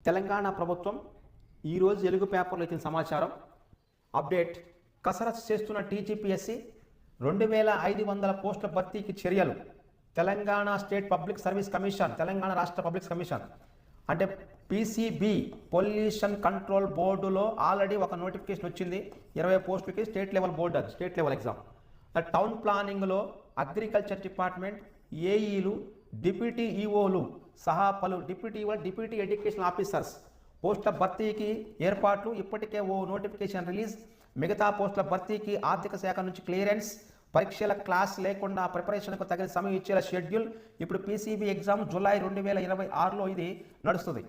తెలంగాణ ప్రభుత్వం ఈరోజు తెలుగు పేపర్లో ఇచ్చిన సమాచారం అప్డేట్. కసరత్తు చేస్తున్న టీజీపీఎస్సీ 2500 పోస్టుల భర్తీకి చర్యలు. Telangana state public service commission, Telangana రాష్ట్ర పబ్లిక్ కమిషన్ అంటే పీసీబీ పొల్యూషన్ కంట్రోల్ బోర్డులో ఆల్రెడీ ఒక నోటిఫికేషన్ వచ్చింది. 20 పోస్టులకి స్టేట్ లెవెల్ బోర్డు, అది స్టేట్ లెవెల్ ఎగ్జామ్. టౌన్ ప్లానింగ్లో అగ్రికల్చర్ డిపార్ట్మెంట్ ఏఈలు, డిప్యూటీ ఈఓలు సహా పలు డిప్యూటీ ఎడ్యుకేషన్ ఆఫీసర్స్ పోస్టుల భర్తీకి ఏర్పాట్లు. ఇప్పటికే ఓ నోటిఫికేషన్ రిలీజ్. మిగతా పోస్టుల భర్తీకి ఆర్థిక శాఖ నుంచి క్లియరెన్స్. పరీక్షల క్లాస్ లేకుండా ప్రిపరేషన్కు తగిన సమయం ఇచ్చేలా షెడ్యూల్. ఇప్పుడు పీసీబీ ఎగ్జామ్ జూలై 2026లో ఇది నడుస్తుంది.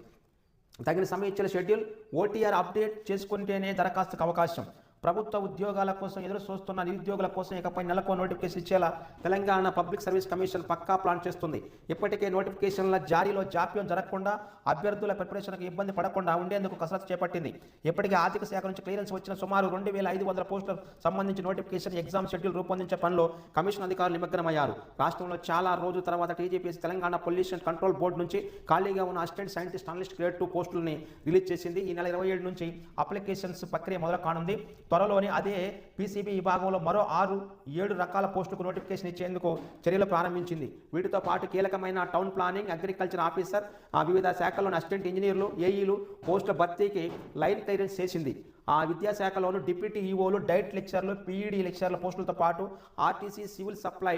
తగిన సమయం ఇచ్చేలా షెడ్యూల్. ఓటీఆర్ అప్డేట్ చేసుకుంటేనే దరఖాస్తుకు అవకాశం. ప్రభుత్వ ఉద్యోగాల కోసం ఎదురు చూస్తున్న నిరుద్యోగుల కోసం ఇకపై నెలకు నోటిఫికేషన్ ఇచ్చేలా తెలంగాణ పబ్లిక్ సర్వీస్ కమిషన్ పక్కా ప్లాన్ చేస్తుంది. ఇప్పటికే నోటిఫికేషన్ల జారీలో జాప్యం జరగకుండా, అభ్యర్థుల ప్రిపరేషన్కు ఇబ్బంది పడకుండా ఉండేందుకు కసరత్తు చేపట్టింది. ఇప్పటికే ఆర్థిక శాఖ నుంచి క్లియరెన్స్ వచ్చిన సుమారు 2500 పోస్టులకు సంబంధించి నోటిఫికేషన్, ఎగ్జామ్ షెడ్యూల్ రూపొందించే పనిలో కమిషన్ అధికారులు నిమగ్నమయ్యారు. రాష్ట్రంలో చాలా రోజుల తర్వాత TGPSC Telangana pollution control board నుంచి ఖాళీగా ఉన్న అసిస్టెంట్ సైంటిస్ట్ అనలిస్ట్ గ్రేడ్ 2 పోస్టులని రిలీజ్ చేసింది. ఈ నెల 27 నుంచి అప్లికేషన్స్ ప్రక్రియ మొదలు కానుంది. త్వరలోనే అదే పీసీబీ విభాగంలో మరో 6-7 రకాల పోస్టులకు నోటిఫికేషన్ ఇచ్చేందుకు చర్యలు ప్రారంభించింది. వీటితో పాటు కీలకమైన టౌన్ ప్లానింగ్, అగ్రికల్చర్ ఆఫీసర్, వివిధ శాఖల్లోని అసిస్టెంట్ ఇంజనీర్లు, ఏఈలు పోస్టుల భర్తీకి లైన్ క్లియరెన్స్ చేసింది. విద్యాశాఖలోను డిప్యూటీ ఈఓలు, డైట్ లెక్చర్లు, పీఈడీ లెక్చర్ల పోస్టులతో పాటు ఆర్టీసీ, సివిల్ సప్లై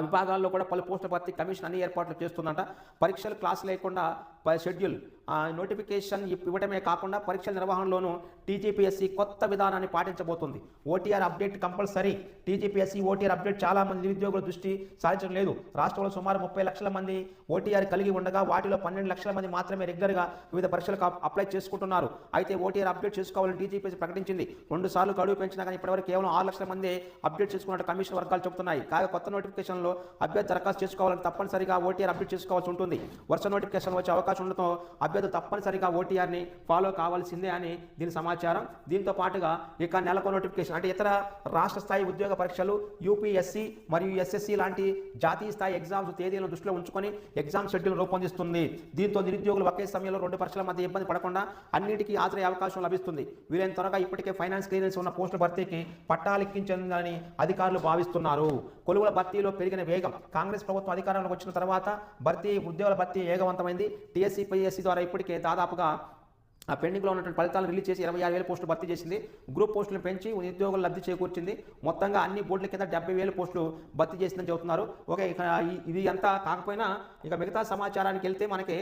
విభాగాల్లో కూడా పలు పోస్టుల భర్తీ కమిషన్ అన్ని ఏర్పాట్లు చేస్తుందంట. పరీక్షలు క్లాస్ లేకుండా షెడ్యూల్. నోటిఫికేషన్ ఇవ్వడమే కాకుండా పరీక్షల నిర్వహణలోనూ టీజీపీఎస్సీ కొత్త విధానాన్ని పాటించబోతుంది. OTR update compulsory. TGPSC OTR update చాలా మంది నిరుద్యోగుల దృష్టి సారించడం లేదు. రాష్ట్రంలో సుమారు 30 లక్షల మంది ఓటీఆర్ కలిగి ఉండగా వాటిలో 12 లక్షల మంది మాత్రమే రెగ్యులర్గా వివిధ పరీక్షలకు అప్లై చేసుకుంటున్నారు. అయితే ఓటీఆర్ అప్డేట్ చేసుకోవాలని టీజీపీఎస్సీ ప్రకటించింది. 2 సార్లు గడువు పెంచినా కానీ ఇప్పటివరకు కేవలం 6 లక్షల మంది అప్డేట్ చేసుకున్నట్టు కమిషన్ వర్గాలు చెబుతున్నాయి. కాగా కొత్త నోటిఫికేషన్లో అభ్యర్థి దరఖాస్తు చేసుకోవాలని తప్పనిసరిగా ఓటీఆర్ అప్డేట్ చేసుకోవాల్సి ఉంటుంది. వరుస నోటిఫికేషన్ వచ్చే అవకాశం ఉండటంతో అభ్యర్థులు తప్పనిసరిగా ఓటీఆర్ని ఫాలో కావాల్సిందే అని దీని సమాచారం. దీంతో పాటుగా ఇక నెలకు నోటిఫికేషన్ అంటే ఇతర రాష్ట్ర స్థాయి ఉద్యోగ పరీక్షలు, యూపీఎస్సీ మరియు ఎస్ఎస్సీ లాంటి జాతీయ స్థాయి ఎగ్జామ్స్ తేదీలను దృష్టిలో ఉంచుకొని ఎగ్జామ్ షెడ్యూల్ రూపొందిస్తుంది. దీంతో నిరుద్యోగులు ఒకే సమయంలో 2 పరీక్షల మధ్య ఇబ్బంది పడకుండా అన్నిటికీ హాజరయ్యే అవకాశం లభిస్తుంది. వీలైన త్వరగా ఇప్పటికే ఫైనాన్స్ క్లియరెన్స్ ఉన్న పోస్టుల భర్తీకి పట్టాలెక్కించిందని అధికారులు భావిస్తున్నారు. కొలువుల భర్తీలో పెరిగిన వేగం. కాంగ్రెస్ ప్రభుత్వం అధికారంలోకి వచ్చిన తర్వాత ఉద్యోగుల భర్తీ వేగవంతమైంది. టీఎస్సీ ద్వారా ఇప్పటికే దాదాపుగా పెండింగ్లో ఉన్నటువంటి ఫలితాలను రిలీజ్ చేసి 26,000 పోస్టులు భర్తీ చేసింది. గ్రూప్ పోస్టులను పెంచి ఉద్యోగులు లబ్ధి చేకూర్చింది. మొత్తంగా అన్ని బోర్డుల కింద 70,000 పోస్టులు భర్తీ చేసిందని చెబుతున్నారు. ఓకే, ఇక ఇది అంతా కాకపోయినా ఇక మిగతా సమాచారానికి వెళ్తే మనకి